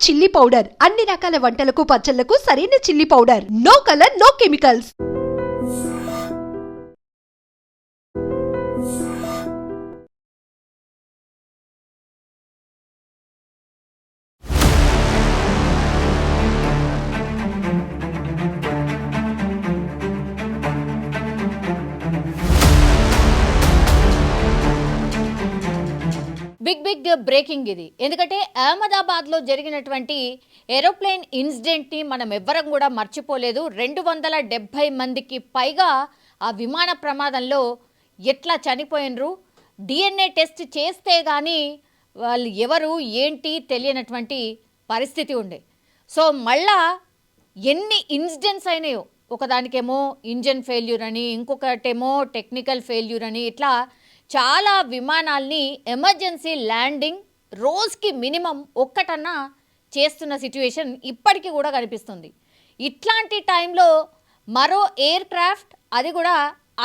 Chilli powder అన్ని రకాల వంటలకు పచ్చళ్లకు సరైన chilli powder. No colour, no chemicals. Big breaking ఇది. ఎందుకంటే అహ్మదాబాద్లో జరిగినటువంటి ఏరోప్లేన్ ఇన్సిడెంట్ని మనం ఎవ్వరం కూడా మర్చిపోలేదు. 270 మందికి పైగా ఆ విమాన ప్రమాదంలో ఎట్లా చనిపోయినరు, DNA టెస్ట్ చేస్తే కానీ వాళ్ళు ఎవరు ఏంటి తెలియనటువంటి పరిస్థితి ఉండే. సో మళ్ళా ఎన్ని ఇన్సిడెంట్స్ అయినాయో, ఒకదానికేమో ఇంజన్ ఫెయిల్యూర్ అని, ఇంకొకటేమో టెక్నికల్ ఫెయిల్యూర్ అని, ఇట్లా చాలా విమానాల్ని ఎమర్జెన్సీ ల్యాండింగ్ రోజుకి మినిమం ఒక్కటన్నా చేస్తున్న సిచ్యువేషన్ ఇప్పటికీ కూడా కనిపిస్తుంది. ఇట్లాంటి టైంలో మరో ఎయిర్ క్రాఫ్ట్, అది కూడా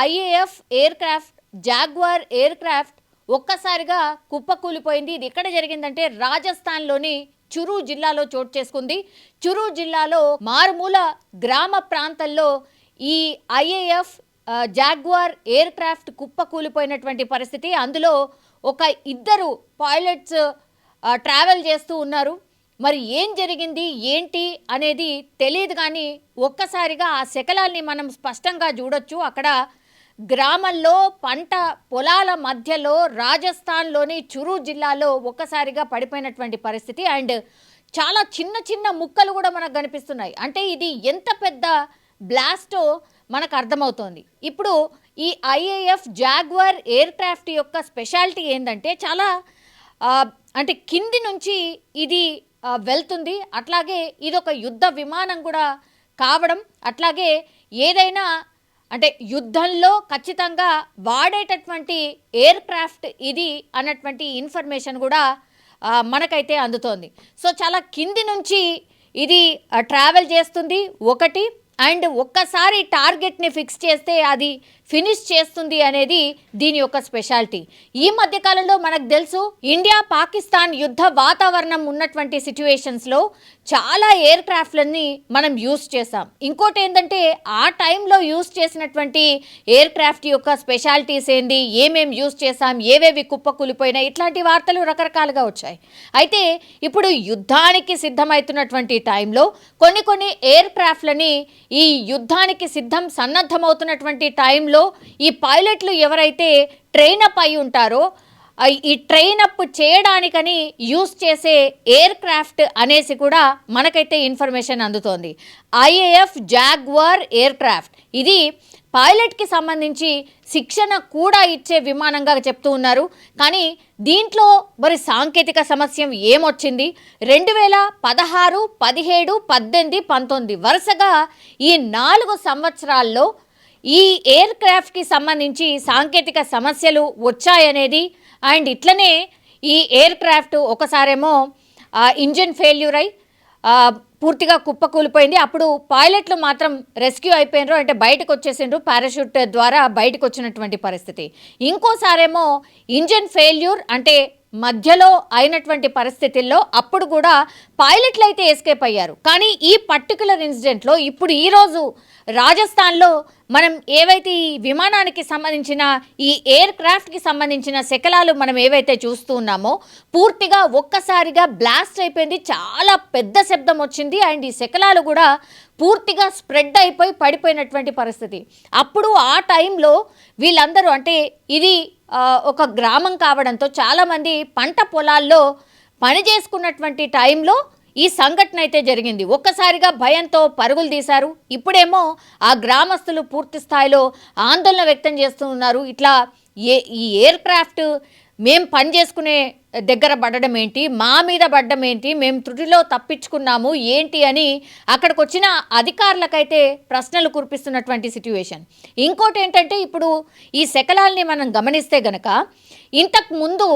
IAF air craft, jaguar air craft ఒక్కసారిగా కుప్పకూలిపోయింది. ఇది ఎక్కడ జరిగిందంటే రాజస్థాన్లోని చురు జిల్లాలో చోటు చేసుకుంది. చురు జిల్లాలో మారుమూల గ్రామ ప్రాంతాల్లో ఈ IAF జాగ్వార్ ఎయిర్ క్రాఫ్ట్ కుప్పకూలిపోయినటువంటి పరిస్థితి. అందులో ఒక ఇద్దరు పైలట్స్ ట్రావెల్ చేస్తూ ఉన్నారు. మరి ఏం జరిగింది ఏంటి అనేది తెలియదు, కానీ ఒక్కసారిగా ఆ శకలాల్ని మనం స్పష్టంగా చూడొచ్చు. అక్కడ గ్రామంలో పంట పొలాల మధ్యలో రాజస్థాన్లోని చురు జిల్లాలో ఒక్కసారిగా పడిపోయినటువంటి పరిస్థితి. అండ్ చాలా చిన్న చిన్న ముక్కలు కూడా మనకు కనిపిస్తున్నాయి. అంటే ఇది ఎంత పెద్ద బ్లాస్టో మనకు అర్థమవుతోంది. ఇప్పుడు ఈ IAF జాగ్వార్ ఎయిర్ క్రాఫ్ట్ యొక్క స్పెషాలిటీ ఏంటంటే చాలా అంటే కింది నుంచి ఇది వెళ్తుంది. అట్లాగే ఇది ఒక యుద్ధ విమానం కూడా కావడం, అట్లాగే ఏదైనా అంటే యుద్ధంలో ఖచ్చితంగా వాడేటటువంటి ఎయిర్ క్రాఫ్ట్ ఇది అన్నటువంటి ఇన్ఫర్మేషన్ కూడా మనకైతే అందుతోంది. సో చాలా కింది నుంచి ఇది ట్రావెల్ చేస్తుంది ఒకటి, అండ్ ఒక్కసారి టార్గెట్ని ఫిక్స్ చేస్తే అది ఫినిష్ చేస్తుంది అనేది దీని యొక్క స్పెషాలిటీ. ఈ మధ్యకాలంలో మనకు తెలుసు ఇండియా పాకిస్తాన్ యుద్ధ వాతావరణం ఉన్నటువంటి సిచ్యువేషన్స్లో చాలా ఎయిర్ క్రాఫ్ట్లని మనం యూస్ చేసాం. ఇంకోటి ఏంటంటే ఆ టైంలో యూస్ చేసినటువంటి ఎయిర్ క్రాఫ్ట్ యొక్క స్పెషాలిటీస్ ఏంది, ఏమేమి యూస్ చేసాం, ఏవేవి కుప్పకూలిపోయినాయి, ఇట్లాంటి వార్తలు రకరకాలుగా వచ్చాయి. అయితే ఇప్పుడు యుద్ధానికి సిద్ధమవుతున్నటువంటి టైంలో కొన్ని ఎయిర్ క్రాఫ్ట్లని ఈ యుద్ధానికి సన్నద్ధమవుతున్నటువంటి టైంలో ఈ పైలట్లు ఎవరైతే ట్రైనప్ అయి ఉంటారో ఈ ట్రైనప్ చేయడానికని యూస్ చేసే ఎయిర్ క్రాఫ్ట్ అనేసి కూడా మనకైతే ఇన్ఫర్మేషన్ అందుతోంది. IAF జాగ్వార్ ఎయిర్ క్రాఫ్ట్ ఇది పైలట్కి సంబంధించి శిక్షణ కూడా ఇచ్చే విమానంగా చెప్తూ ఉన్నారు. కానీ దీంట్లో మరి సాంకేతిక సమస్య ఏమొచ్చింది, 2016, 17, 18, 19 వరుసగా ఈ 4 సంవత్సరాల్లో ఈ ఎయిర్ క్రాఫ్ట్కి సంబంధించి సాంకేతిక సమస్యలు వచ్చాయనేది, అండ్ ఇట్లనే ఈ ఎయిర్ క్రాఫ్ట్ ఒకసారేమో ఇంజిన్ ఫెయిల్యూర్ అయి పూర్తిగా కుప్పకూలిపోయింది. అప్పుడు పైలట్లు మాత్రం రెస్క్యూ అయిపోయినారు, అంటే బయటకు వచ్చేసిండ్రు, పారాషూట్ ద్వారా బయటకు వచ్చినటువంటి పరిస్థితి. ఇంకోసారేమో ఇంజిన్ ఫెయిల్యూర్ అంటే మధ్యలో అయినటువంటి పరిస్థితుల్లో అప్పుడు కూడా పైలట్లు అయితే ఎస్కేప్ అయ్యారు. కానీ ఈ పర్టికులర్ ఇన్సిడెంట్లో ఇప్పుడు ఈరోజు రాజస్థాన్లో మనం ఏవైతే ఈ విమానానికి సంబంధించిన ఈ ఎయిర్ క్రాఫ్ట్కి సంబంధించిన శకలాలు మనం ఏవైతే చూస్తూ ఉన్నామో పూర్తిగా ఒక్కసారిగా బ్లాస్ట్ అయిపోయింది. చాలా పెద్ద శబ్దం వచ్చింది, అండ్ ఈ శకలాలు కూడా పూర్తిగా స్ప్రెడ్ అయిపోయి పడిపోయినటువంటి పరిస్థితి. అప్పుడు ఆ టైంలో వీళ్ళందరూ అంటే ఇది ఒక గ్రామం కావడంతో చాలామంది పంట పొలాల్లో పని చేసుకున్నటువంటి టైంలో ఈ సంఘటన అయితే జరిగింది. ఒక్కసారిగా భయంతో పరుగులు తీశారు. ఇప్పుడేమో ఆ గ్రామస్తులు పూర్తి స్థాయిలో ఆందోళన వ్యక్తం చేస్తూ ఉన్నారు. ఇట్లా ఈ ఎయిర్ క్రాఫ్ట్ మేము పని చేసుకునే దగ్గర పడడం ఏంటి, మా మీద పడ్డం ఏంటి, మేము త్రుటిలో తప్పించుకున్నాము ఏంటి అని అక్కడికి వచ్చిన అధికారులకైతే ప్రశ్నలు కురిపిస్తున్నటువంటి సిచ్యువేషన్. ఇంకోటి ఏంటంటే ఇప్పుడు ఈ శకలాల్ని మనం గమనిస్తే గనక ఇంతకు ముందు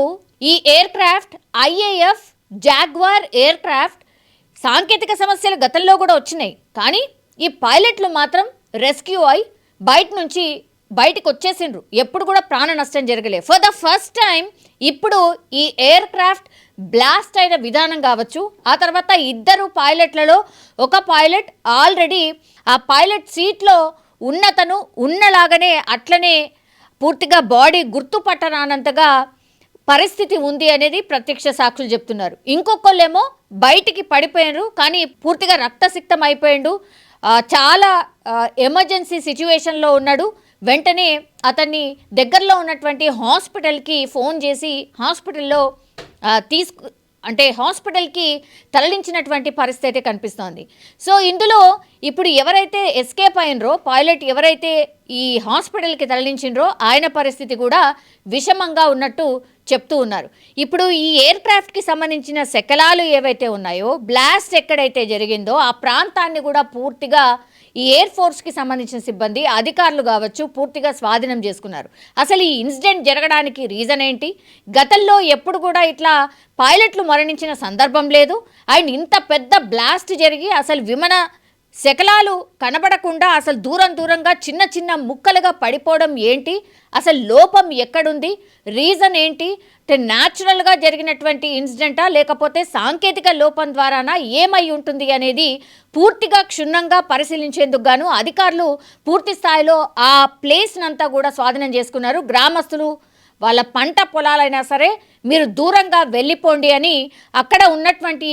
ఈ air craft IAF jaguar air craft సాంకేతిక సమస్యలు గతంలో కూడా వచ్చినాయి, కానీ ఈ పైలట్లు మాత్రం రెస్క్యూ అయి బయటకు వచ్చేసిండ్రు. ఎప్పుడు కూడా ప్రాణ నష్టం జరగలేదు. ఫర్ ద ఫస్ట్ టైం ఇప్పుడు ఈ ఎయిర్ క్రాఫ్ట్ బ్లాస్ట్ అయిన విధానం కావచ్చు, ఆ తర్వాత ఇద్దరు పైలట్లలో ఒక పైలట్ ఆల్రెడీ ఆ పైలట్ సీట్లో ఉన్నతను ఉన్నలాగానే అట్లనే పూర్తిగా బాడీ గుర్తుపట్టరానంతగా పరిస్థితి ఉంది అనేది ప్రత్యక్ష సాక్షులు చెప్తున్నారు. ఇంకొకళ్ళేమో బయటికి పడిపోయారు, కానీ పూర్తిగా రక్తసిక్తం అయిపోయాడు, చాలా ఎమర్జెన్సీ సిచ్యువేషన్లో ఉన్నాడు. వెంటనే అతన్ని దగ్గరలో ఉన్నటువంటి హాస్పిటల్కి ఫోన్ చేసి హాస్పిటల్కి తరలించినటువంటి పరిస్థితి కనిపిస్తోంది. సో ఇందులో ఇప్పుడు ఎవరైతే ఎస్కేప్ అయినరో పైలట్, ఎవరైతే ఈ హాస్పిటల్కి తరలించినరో ఆయన పరిస్థితి కూడా విషమంగా ఉన్నట్టు చెప్తూ ఉన్నారు. ఇప్పుడు ఈ ఎయిర్ క్రాఫ్ట్కి సంబంధించిన శకలాలు ఏవైతే ఉన్నాయో, బ్లాస్ట్ ఎక్కడైతే జరిగిందో ఆ ప్రాంతాన్ని కూడా పూర్తిగా ఈ ఎయిర్ ఫోర్స్కి సంబంధించిన సిబ్బంది, అధికారులు కావచ్చు, పూర్తిగా స్వాధీనం చేసుకున్నారు. అసలు ఈ ఇన్సిడెంట్ జరగడానికి రీజన్ ఏంటి? గతంలో ఎప్పుడు కూడా ఇట్లా పైలట్లు మరణించిన సందర్భం లేదు. అండ్ ఇంత పెద్ద బ్లాస్ట్ జరిగి అసలు విమాన శకలాలు కనబడకుండా అసలు దూరంగా చిన్న చిన్న ముక్కలుగా పడిపోవడం ఏంటి? అసలు లోపం ఎక్కడుంది? రీజన్ ఏంటి? న్యాచురల్గా జరిగినటువంటి ఇన్సిడెంటా, లేకపోతే సాంకేతిక లోపం ద్వారానా, ఏమై ఉంటుంది అనేది పూర్తిగా క్షుణ్ణంగా పరిశీలించేందుకు గాను అధికారులు పూర్తి స్థాయిలో ఆ ప్లేస్నంతా కూడా స్వాధీనం చేసుకున్నారు. గ్రామస్తులు వాళ్ళ పంట పొలాలైనా సరే మీరు దూరంగా వెళ్ళిపోండి అని అక్కడ ఉన్నటువంటి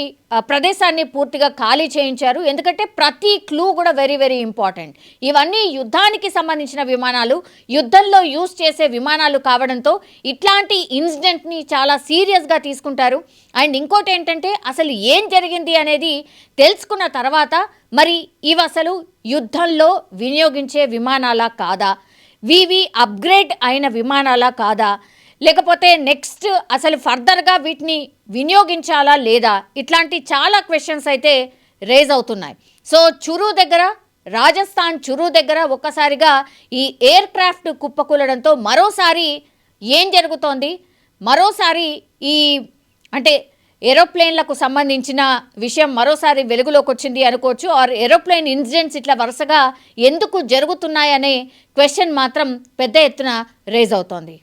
ప్రదేశాన్ని పూర్తిగా ఖాళీ చేయించారు. ఎందుకంటే ప్రతి క్లూ కూడా వెరీ వెరీ ఇంపార్టెంట్. ఇవన్నీ యుద్ధానికి సంబంధించిన విమానాలు, యుద్ధంలో యూజ్ చేసే విమానాలు కావడంతో ఇట్లాంటి ఇన్సిడెంట్ని చాలా సీరియస్గా తీసుకుంటారు. అండ్ ఇంకోటి ఏంటంటే అసలు ఏం జరిగింది అనేది తెలుసుకున్న తర్వాత మరి ఇవి అసలు యుద్ధంలో వినియోగించే విమానాలా కాదా, వివి అప్గ్రేడ్ అయిన విమానాలా కాదా, లేకపోతే నెక్స్ట్ అసలు ఫర్దర్గా వీటిని వినియోగించాలా లేదా, ఇట్లాంటి చాలా క్వశ్చన్స్ అయితే రేజ్ అవుతున్నాయి. సో రాజస్థాన్ చురు దగ్గర ఒక్కసారిగా ఈ ఎయిర్ క్రాఫ్ట్ కుప్పకూలడంతో మరోసారి ఏం జరుగుతోంది, మరోసారి ఈ ఏరోప్లేన్లకు సంబంధించిన విషయం మరోసారి వెలుగులోకి వచ్చింది అనుకోవచ్చు. ఆర్ ఏరోప్లేన్ ఇన్సిడెంట్స్ ఇట్లా వరుసగా ఎందుకు జరుగుతున్నాయనే క్వశ్చన్ మాత్రం పెద్ద ఎత్తున రేజ్ అవుతోంది.